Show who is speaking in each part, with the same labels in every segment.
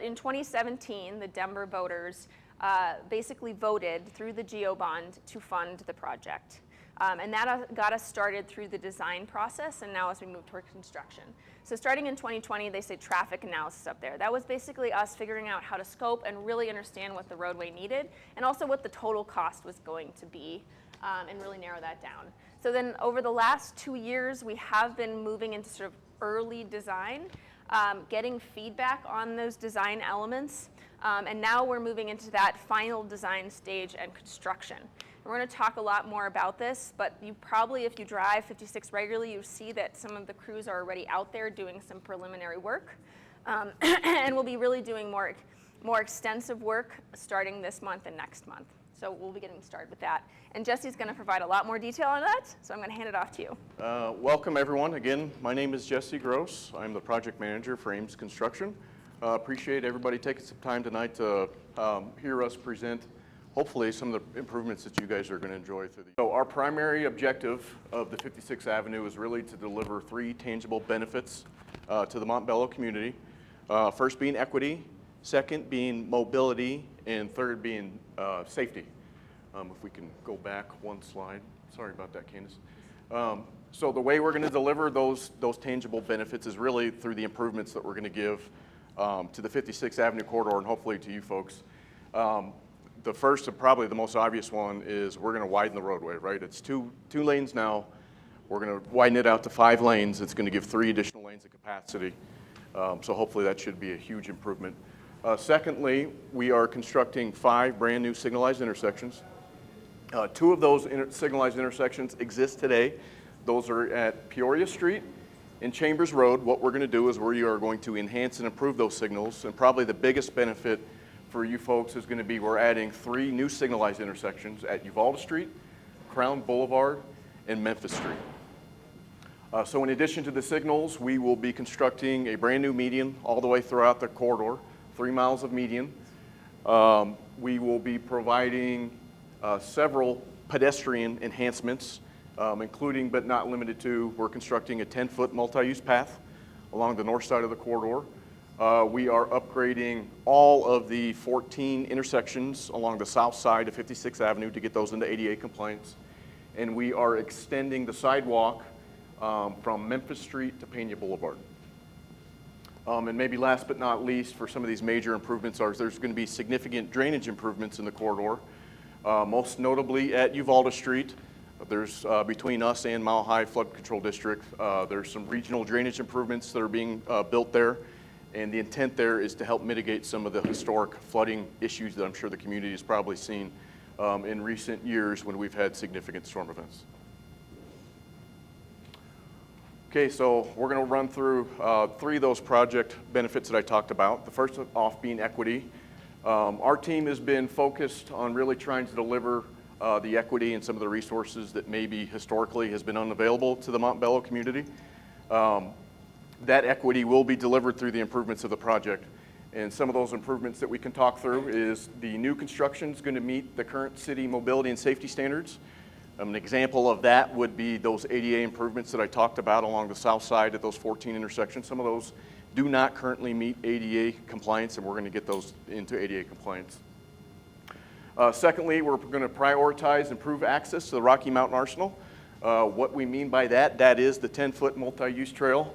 Speaker 1: in 2017, the Denver voters basically voted through the GO bond to fund the project. And that got us started through the design process, and now as we move toward construction. So starting in 2020, they say traffic analysis up there. That was basically us figuring out how to scope and really understand what the roadway needed, and also what the total cost was going to be, and really narrow that down. So then over the last 2 years, we have been moving into sort of early design, getting feedback on those design elements, and now we're moving into that final design stage and construction. We're going to talk a lot more about this, but you probably, if you drive 56 regularly, you see that some of the crews are already out there doing some preliminary work. And we'll be really doing more extensive work starting this month and next month. So we'll be getting started with that. And Jesse's going to provide a lot more detail on that, so I'm going to hand it off to you.
Speaker 2: Welcome, everyone. Again, my name is Jesse Gross. I'm the project manager for Ames Construction. Appreciate everybody taking some time tonight to hear us present hopefully some of the improvements that you guys are going to enjoy through the. So our primary objective of the 56th Avenue is really to deliver 3 tangible benefits to the Montbello community. First being equity, second being mobility, and third being safety. If we can go back one slide. Sorry about that, Candace. So the way we're going to deliver those tangible benefits is really through the improvements that we're going to give to the 56th Avenue corridor and hopefully to you folks. The first and probably the most obvious one is we're going to widen the roadway, right? It's two lanes now. We're going to widen it out to 5 lanes. It's going to give 3 additional lanes of capacity. So hopefully that should be a huge improvement. Secondly, we are constructing 5 brand new signalized intersections. 2 of those signalized intersections exist today. Those are at Peoria Street and Chambers Road. What we're going to do is we are going to enhance and improve those signals, and probably the biggest benefit for you folks is going to be we're adding 3 new signalized intersections at Uvalde Street, Crown Boulevard, and Memphis Street. So in addition to the signals, we will be constructing a brand new median all the way throughout the corridor, 3 miles of median. We will be providing several pedestrian enhancements, including but not limited to, we're constructing a 10-foot multi-use path along the north side of the corridor. We are upgrading all of the 14 intersections along the south side of 56th Avenue to get those into ADA compliance. And we are extending the sidewalk from Memphis Street to Pena Boulevard. And maybe last but not least, for some of these major improvements, there's going to be significant drainage improvements in the corridor, most notably at Uvalde Street. There's, between us and Mile High Flood Control District, there's some regional drainage improvements that are being built there. And the intent there is to help mitigate some of the historic flooding issues that I'm sure the community has probably seen in recent years when we've had significant storm events. Okay, so we're going to run through 3 of those project benefits that I talked about. The first off being equity. Our team has been focused on really trying to deliver the equity and some of the resources that maybe historically has been unavailable to the Montbello community. That equity will be delivered through the improvements of the project. And some of those improvements that we can talk through is the new construction is going to meet the current city mobility and safety standards. An example of that would be those ADA improvements that I talked about along the south side at those 14 intersections. Some of those do not currently meet ADA compliance, and we're going to get those into ADA compliance. Secondly, we're going to prioritize and improve access to the Rocky Mountain Arsenal. What we mean by that is the 10-foot multi-use trail.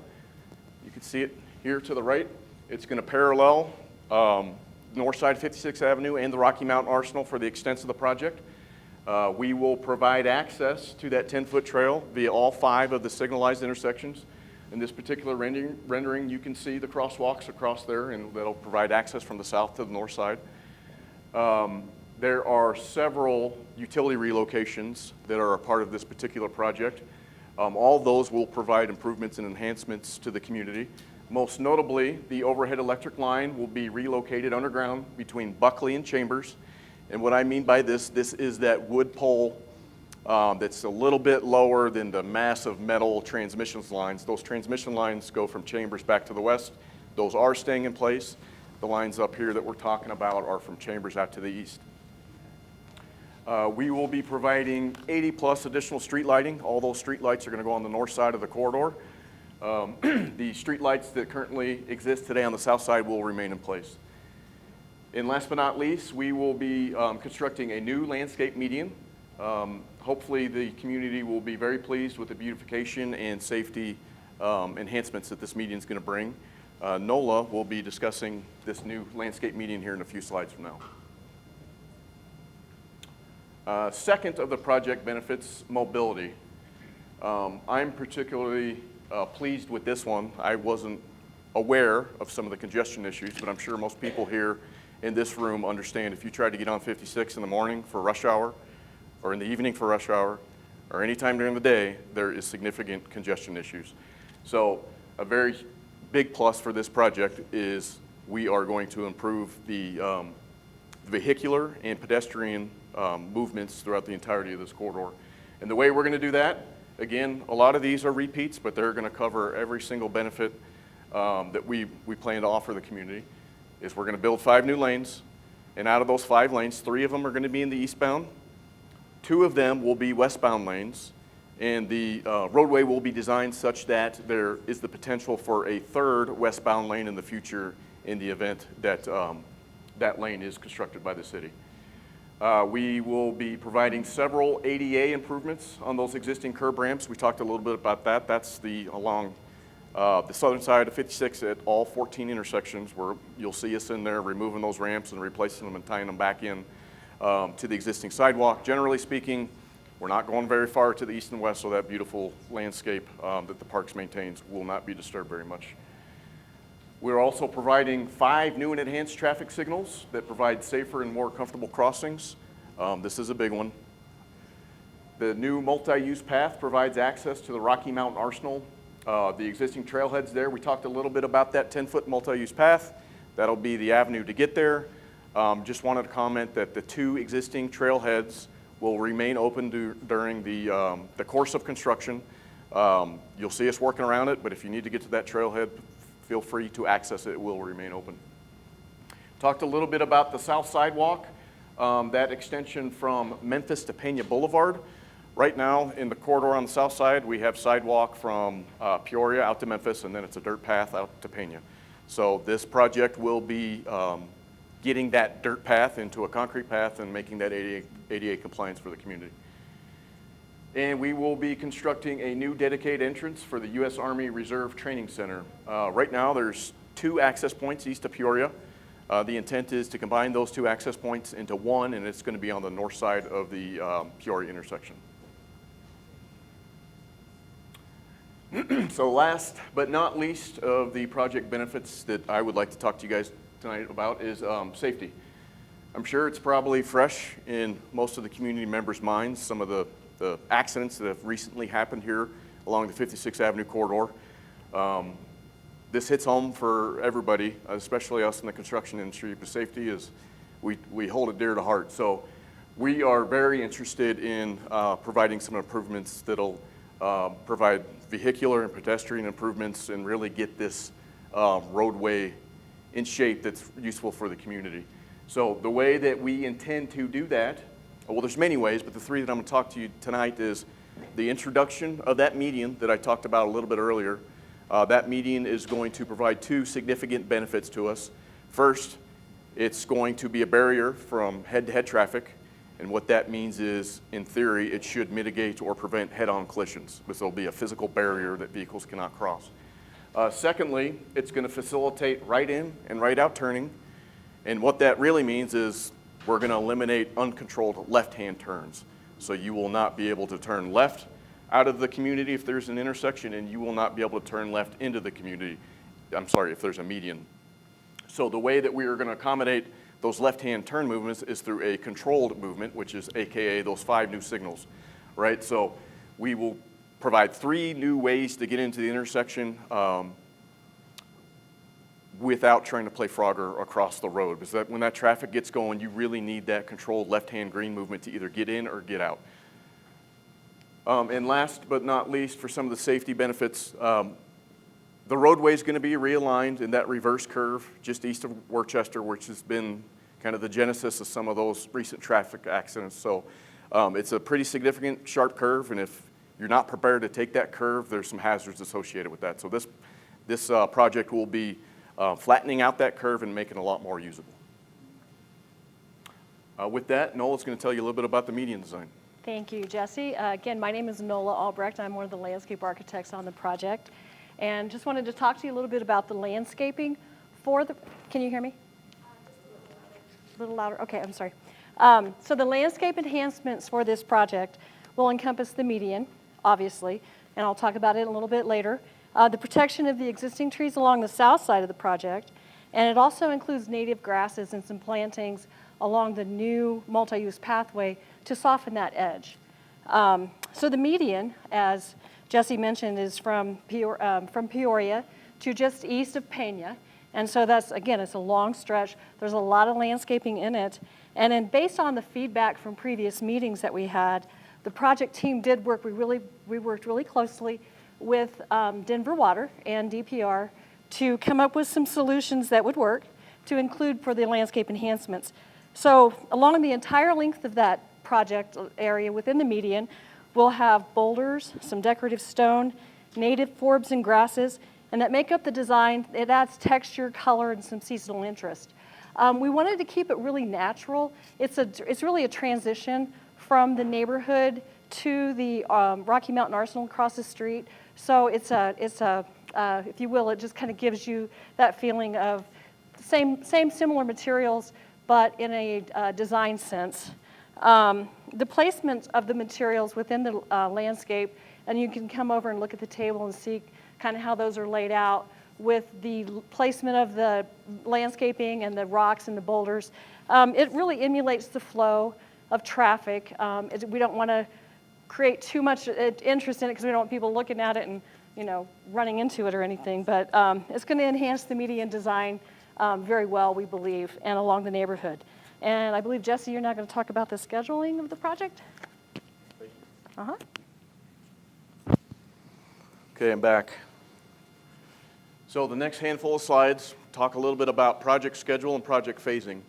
Speaker 2: You can see it here to the right. It's going to parallel north side of 56th Avenue and the Rocky Mountain Arsenal for the extent of the project. We will provide access to that 10-foot trail via all 5 of the signalized intersections. In this particular rendering, you can see the crosswalks across there, and that'll provide access from the south to the north side. There are several utility relocations that are a part of this particular project. All those will provide improvements and enhancements to the community. Most notably, the overhead electric line will be relocated underground between Buckley and Chambers. And what I mean by this is that wood pole that's a little bit lower than the massive metal transmission lines. Those transmission lines go from Chambers back to the west. Those are staying in place. The lines up here that we're talking about are from Chambers out to the east. We will be providing 80+ additional street lighting. All those street lights are going to go on the north side of the corridor. The street lights that currently exist today on the south side will remain in place. And last but not least, we will be constructing a new landscape median. Hopefully the community will be very pleased with the beautification and safety enhancements that this median is going to bring. NOLA will be discussing this new landscape median here in a few slides from now. Second of the project benefits, mobility. I'm particularly pleased with this one. I wasn't aware of some of the congestion issues, but I'm sure most people here in this room understand if you try to get on 56 in the morning for rush hour, or in the evening for rush hour, or any time during the day, there is significant congestion issues. So a very big plus for this project is we are going to improve the vehicular and pedestrian movements throughout the entirety of this corridor. And the way we're going to do that, again, a lot of these are repeats, but they're going to cover every single benefit that we plan to offer the community, is we're going to build 5 new lanes, and out of those 5 lanes, 3 of them are going to be in the eastbound, 2 of them will be westbound lanes, and the roadway will be designed such that there is the potential for a 3rd westbound lane in the future in the event that that lane is constructed by the city. We will be providing several ADA improvements on those existing curb ramps. We talked a little bit about that. That's along the southern side of 56 at all 14 intersections, where you'll see us in there removing those ramps and replacing them and tying them back in to the existing sidewalk. Generally speaking, we're not going very far to the east and west, so that beautiful landscape that the parks maintains will not be disturbed very much. We're also providing 5 new and enhanced traffic signals that provide safer and more comfortable crossings. This is a big one. The new multi-use path provides access to the Rocky Mountain Arsenal. The existing trailheads there, we talked a little bit about that 10-foot multi-use path. That'll be the avenue to get there. Just wanted to comment that the 2 existing trailheads will remain open during the course of construction. You'll see us working around it, but if you need to get to that trailhead, feel free to access it. It will remain open. Talked a little bit about the south sidewalk, that extension from Memphis to Pena Boulevard. Right now, in the corridor on the south side, we have sidewalk from Peoria out to Memphis, and then it's a dirt path out to Pena. So this project will be getting that dirt path into a concrete path and making that ADA compliance for the community. And we will be constructing a new dedicated entrance for the U.S. Army Reserve Training Center. Right now, there's 2 access points east of Peoria. The intent is to combine those 2 access points into one, and it's going to be on the north side of the Peoria intersection. So last but not least of the project benefits that I would like to talk to you guys tonight about is safety. I'm sure it's probably fresh in most of the community members' minds, some of the accidents that have recently happened here along the 56th Avenue corridor. This hits home for everybody, especially us in the construction industry, but safety is, we hold it dear to heart. So we are very interested in providing some improvements that'll provide vehicular and pedestrian improvements and really get this roadway in shape that's useful for the community. So the way that we intend to do that, well, there's many ways, but the 3 that I'm going to talk to you tonight is the introduction of that median that I talked about a little bit earlier. That median is going to provide 2 significant benefits to us. First, it's going to be a barrier from head-to-head traffic, and what that means is, in theory, it should mitigate or prevent head-on collisions, because there'll be a physical barrier that vehicles cannot cross. Secondly, it's going to facilitate right-in and right-out turning, and what that really means is we're going to eliminate uncontrolled left-hand turns. So you will not be able to turn left out of the community if there's an intersection, and you will not be able to turn left into the community, if there's a median. So the way that we are going to accommodate those left-hand turn movements is through a controlled movement, which is AKA those 5 new signals, right? So we will provide 3 new ways to get into the intersection without trying to play Frogger across the road. Because when that traffic gets going, you really need that controlled left-hand green movement to either get in or get out. And last but not least, for some of the safety benefits, the roadway is going to be realigned in that reverse curve just east of Worcester, which has been kind of the genesis of some of those recent traffic accidents. So it's a pretty significant sharp curve, and if you're not prepared to take that curve, there's some hazards associated with that. So this project will be flattening out that curve and making it a lot more usable. With that, Nola's going to tell you a little bit about the median design.
Speaker 3: Thank you, Jesse. Again, my name is Nola Albrecht. I'm one of the landscape architects on the project. And just wanted to talk to you a little bit about the landscaping for the, can you hear me? A little louder, okay, I'm sorry. So the landscape enhancements for this project will encompass the median, obviously, and I'll talk about it a little bit later. The protection of the existing trees along the south side of the project, and it also includes native grasses and some plantings along the new multi-use pathway to soften that edge. So the median, as Jesse mentioned, is from Peoria to just east of Pena. And so that's, again, it's a long stretch. There's a lot of landscaping in it. And then based on the feedback from previous meetings that we had, the project team did work, we worked really closely with Denver Water and DPR to come up with some solutions that would work to include for the landscape enhancements. So along the entire length of that project area within the median, we'll have boulders, some decorative stone, native forbs and grasses, and that make up the design. It adds texture, color, and some seasonal interest. We wanted to keep it really natural. It's really a transition from the neighborhood to the Rocky Mountain Arsenal across the street. So it's if you will, it just kind of gives you that feeling of similar materials, but in a design sense. The placement of the materials within the landscape, and you can come over and look at the table and see kind of how those are laid out with the placement of the landscaping and the rocks and the boulders. It really emulates the flow of traffic. We don't want to create too much interest in it because we don't want people looking at it and running into it or anything, but it's going to enhance the median design very well, we believe, and along the neighborhood. And I believe, Jesse, you're now going to talk about the scheduling of the project? Uh-huh.
Speaker 2: Okay, I'm back. So the next handful of slides talk a little bit about project schedule and project phasing.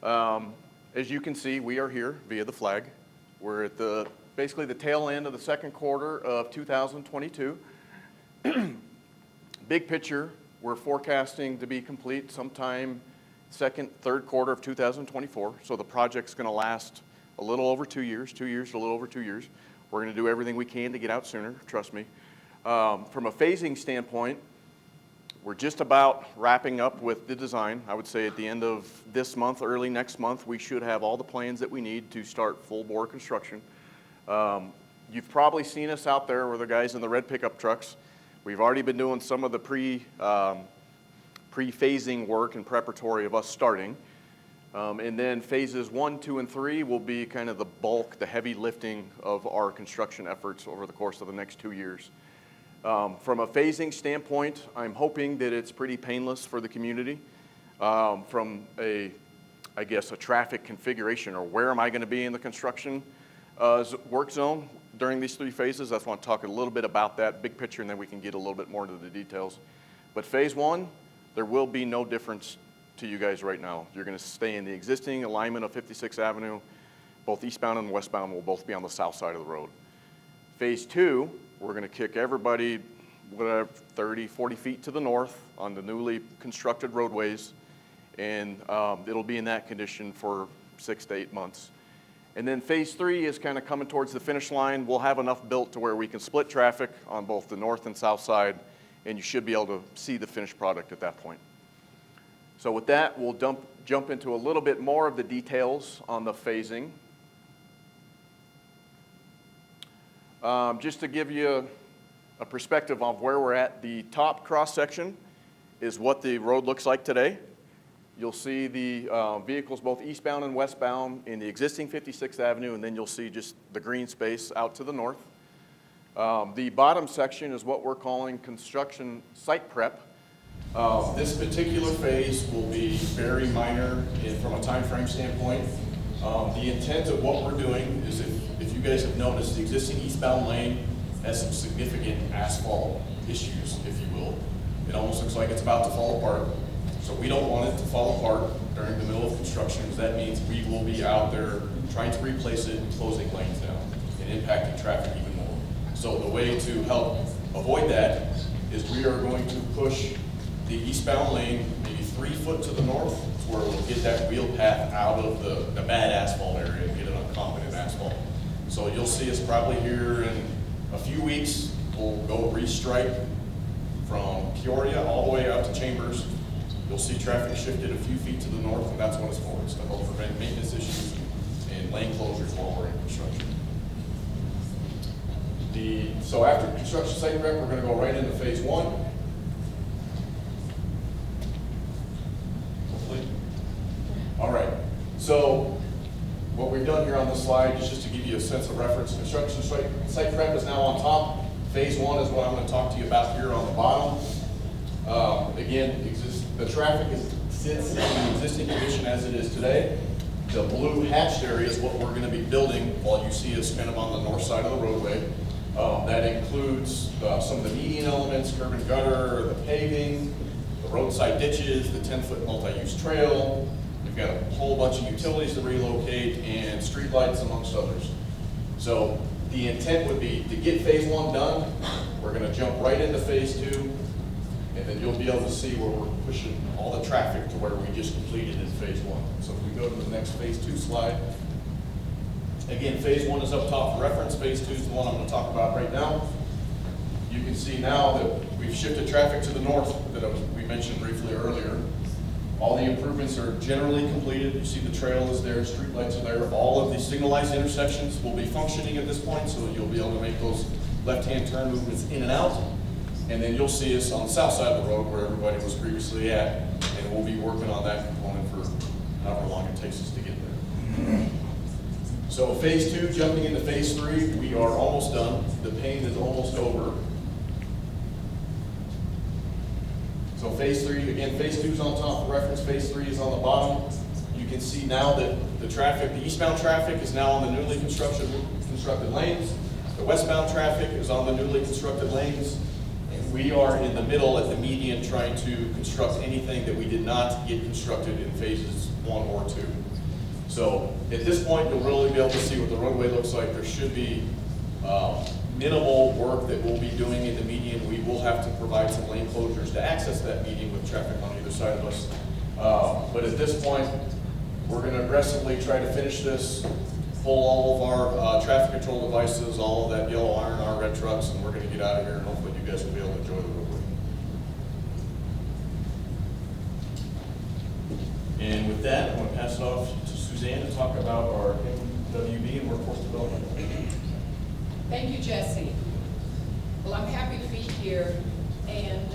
Speaker 2: As you can see, we are here via the flag. We're at basically the tail end of the second quarter of 2022. Big picture, we're forecasting to be complete sometime third quarter of 2024. So the project's going to last a little over 2 years, 2 years to a little over 2 years. We're going to do everything we can to get out sooner, trust me. From a phasing standpoint, we're just about wrapping up with the design. I would say at the end of this month, early next month, we should have all the plans that we need to start full bore construction. You've probably seen us out there with the guys in the red pickup trucks. We've already been doing some of the pre-phasing work and preparatory of us starting. And then phases 1, 2, and 3 will be kind of the bulk, the heavy lifting of our construction efforts over the course of the next 2 years. From a phasing standpoint, I'm hoping that it's pretty painless for the community. From a traffic configuration, or where am I going to be in the construction work zone during these 3 phases, I just want to talk a little bit about that big picture, and then we can get a little bit more into the details. But phase 1, there will be no difference to you guys right now. You're going to stay in the existing alignment of 56th Avenue. Both eastbound and westbound will both be on the south side of the road. Phase 2, we're going to kick everybody 30, 40 feet to the north on the newly constructed roadways, and it'll be in that condition for 6 to 8 months. And then phase 3 is kind of coming towards the finish line. We'll have enough built to where we can split traffic on both the north and south side, and you should be able to see the finished product at that point. So with that, we'll jump into a little bit more of the details on the phasing. Just to give you a perspective on where we're at, the top cross section is what the road looks like today. You'll see the vehicles both eastbound and westbound in the existing 56th Avenue, and then you'll see just the green space out to the north. The bottom section is what we're calling construction site prep. This particular phase will be very minor from a time frame standpoint. The intent of what we're doing is, if you guys have noticed, the existing eastbound lane has some significant asphalt issues, if you will. It almost looks like it's about to fall apart. So we don't want it to fall apart during the middle of construction, because that means we will be out there trying to replace it and closing lanes down and impacting traffic even more. So the way to help avoid that is we are going to push the eastbound lane maybe 3 foot to the north, where we'll get get that wheel path out of the bad asphalt area and get it on competent asphalt. So you'll see us probably here in a few weeks, we'll go restripe from Peoria all the way out to Chambers. You'll see traffic shifted a few feet to the north, and that's what it's for. It's to help prevent maintenance issues and lane closures while we're in construction. So after construction site prep, we're going to go right into phase one. Hopefully. All right. So what we've done here on this slide is just to give you a sense of reference. Construction site prep is now on top. Phase one is what I'm going to talk to you about here on the bottom. Again, the traffic sits in the existing condition as it is today. The blue hatched area is what we're going to be building while you see us kind of on the north side of the roadway. That includes some of the median elements, curb and gutter, the paving, the roadside ditches, the 10-foot multi-use trail. We've got a whole bunch of utilities to relocate and streetlights amongst others. So the intent would be to get phase one done. We're going to jump right into phase two, and then you'll be able to see where we're pushing all the traffic to where we just completed in phase one. So if we go to the next phase two slide. Again, phase one is up top for reference. Phase two is the one I'm going to talk about right now. You can see now that we've shifted traffic to the north that we mentioned briefly earlier. All the improvements are generally completed. You see the trail is there, street lights are there. All of the signalized intersections will be functioning at this point, so you'll be able to make those left-hand turn movements in and out. And then you'll see us on the south side of the road where everybody was previously at, and we'll be working on that component for however long it takes us to get there. So phase two, jumping into phase three, we are almost done. The pain is almost over. So phase three, again, phase two is on top of reference, phase three is on the bottom. You can see now that the traffic, the eastbound traffic is now on the newly constructed lanes. The westbound traffic is on the newly constructed lanes. And we are in the middle at the median trying to construct anything that we did not get constructed in phases one or two. So at this point, you'll really be able to see what the roadway looks like. There should be minimal work that we'll be doing in the median. We will have to provide some lane closures to access that median with traffic on either side of us. But at this point, we're going to aggressively try to finish this, pull all of our traffic control devices, all of that yellow iron, our red trucks, and we're going to get out of here, and hopefully you guys will be able to enjoy the roadway. And with that, I'm going to pass it off to Suzanne to talk about our Mwb and Workforce Development.
Speaker 4: Thank you, Jesse. Well, I'm happy to be here and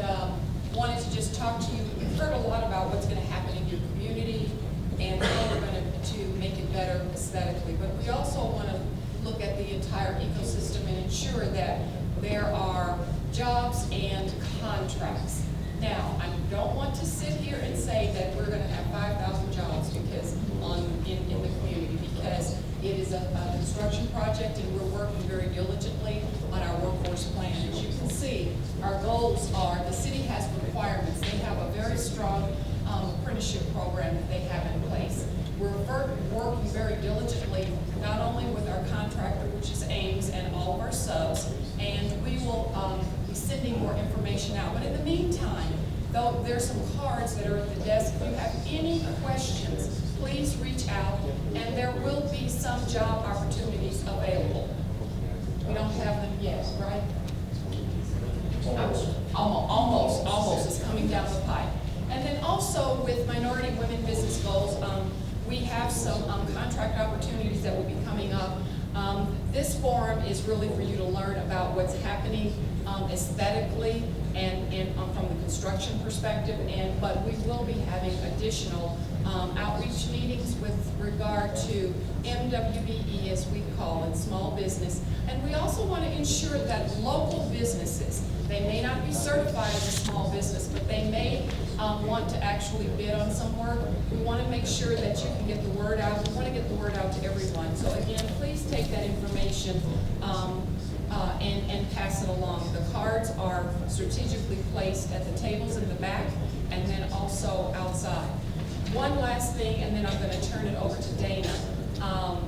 Speaker 4: wanted to just talk to you. We've heard a lot about what's going to happen in your community and how we're going to make it better aesthetically. But we also want to look at the entire ecosystem and ensure that there are jobs and contracts. Now, I don't want to sit here and say that we're going to have 5,000 jobs because in the community, because it is a construction project and we're working very diligently on our workforce plan. As you can see, our goals are, the city has requirements. They have a very strong apprenticeship program that they have in place. We're working very diligently, not only with our contractor, which is Ames, and all of our subs, and we will be sending more information out. But in the meantime, though, there's some cards that are at the desk. If you have any questions, please reach out, and there will be some job opportunities available. We don't have them yet, right? Almost is coming down the pipe. And then also with Minority Women Business Goals, we have some contract opportunities that will be coming up. This forum is really for you to learn about what's happening aesthetically and from the construction perspective, but we will be having additional outreach meetings with regard to MWBE, as we call it, small business. And we also want to ensure that local businesses, they may not be certified as a small business, but they may want to actually bid on some work. We want to make sure that you can get the word out. We want to get the word out to everyone. So again, please take that information and pass it along. The cards are strategically placed at the tables in the back and then also outside. One last thing, and then I'm going to turn it over to Dana,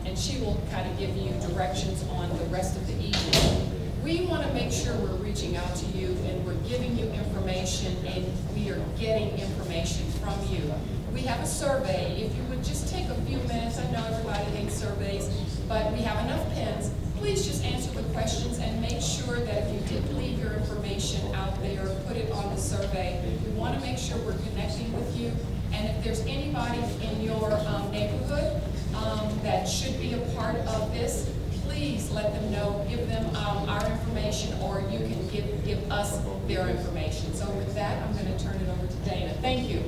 Speaker 4: and she will kind of give you directions on the rest of the evening. We want to make sure we're reaching out to you and we're giving you information and we are getting information from you. We have a survey. If take a few minutes. I know everybody hates surveys, but we have enough pens. Please just answer the questions and make sure that if you did leave your information out there, put it on the survey. We want to make sure we're connecting with you. And if there's anybody in your neighborhood that should be a part of this, please let them know, give them our information, or you can give us their information. So with that, I'm going to turn it over to Dana. Thank you.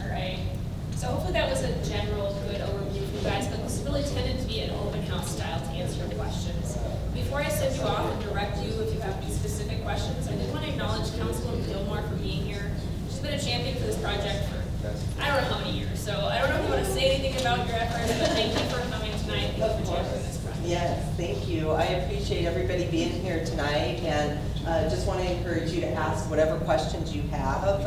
Speaker 5: All right. So hopefully that was a general good overview for you guys, but this really tended to be an open house style to answer your questions. Before I send you off and direct you if you have any specific questions, I did want to acknowledge Councilwoman Gilmore for being here. She's been a champion for this project for I don't know how many years, so I don't know if you want to say anything about your efforts, but thank you for coming tonight. Thank you for championing this project.
Speaker 6: Yes, thank you. I appreciate everybody being here tonight, and just want to encourage you to ask whatever questions you have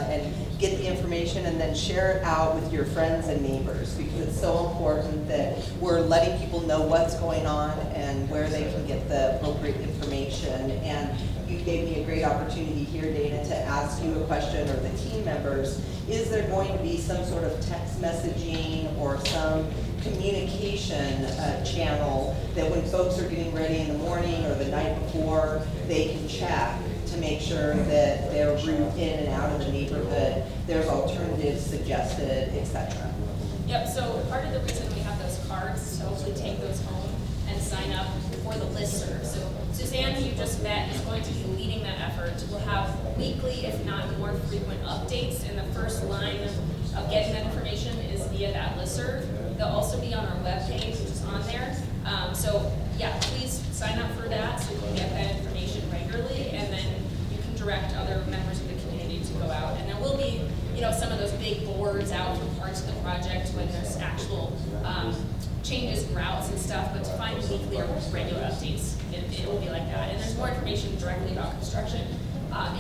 Speaker 6: and get the information, and then share it out with your friends and neighbors, because it's so important that we're letting people know what's going on and where they can get the appropriate information. And you gave me a great opportunity here, Dana, to ask you a question, or the team members. Is there going to be some sort of text messaging or some communication channel that when folks are getting ready in the morning or the night before, they can check to make sure that their route in and out of the neighborhood, there's alternatives suggested, etc.?
Speaker 5: Yep, so part of the reason we have those cards is to hopefully take those home and sign up for the listserv. So Suzanne, who you just met, is going to be leading that effort. We'll have weekly, if not more frequent updates, and the first line of getting that information is via that listserv. They'll also be on our webpage, which is on there. So yeah, please sign up for that so you can get that information regularly, and then you can direct other members of the community to go out. And there will be, some of those big boards out for parts of the project when there's actual changes in routes and stuff, but to find weekly or regular updates, it will be like that. And there's more information directly about construction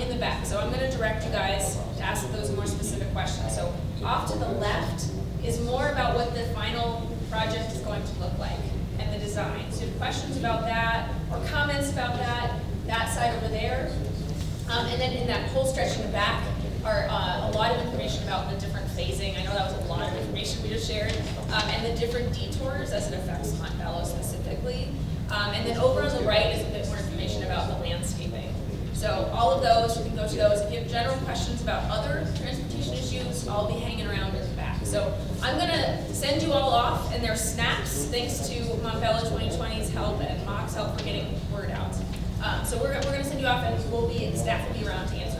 Speaker 5: in the back. So I'm going to direct you guys to ask those more specific questions. So off to the left is more about what the final project is going to look like and the design. So questions about that or comments about that side over there. And then in that whole stretch in the back are a lot of information about the different phasing. I know that was a lot of information we just shared. And the different detours as it affects Montbello specifically. And then over on the right is a bit more information about the landscaping. So all of those, you can go to those. If you have general questions about other transportation issues, I'll be hanging around in the back. So I'm going to send you all off, and there's snaps thanks to Montbello 2020's help and Mock's help for getting word out. So we're going to send you off, and staff will be around to answer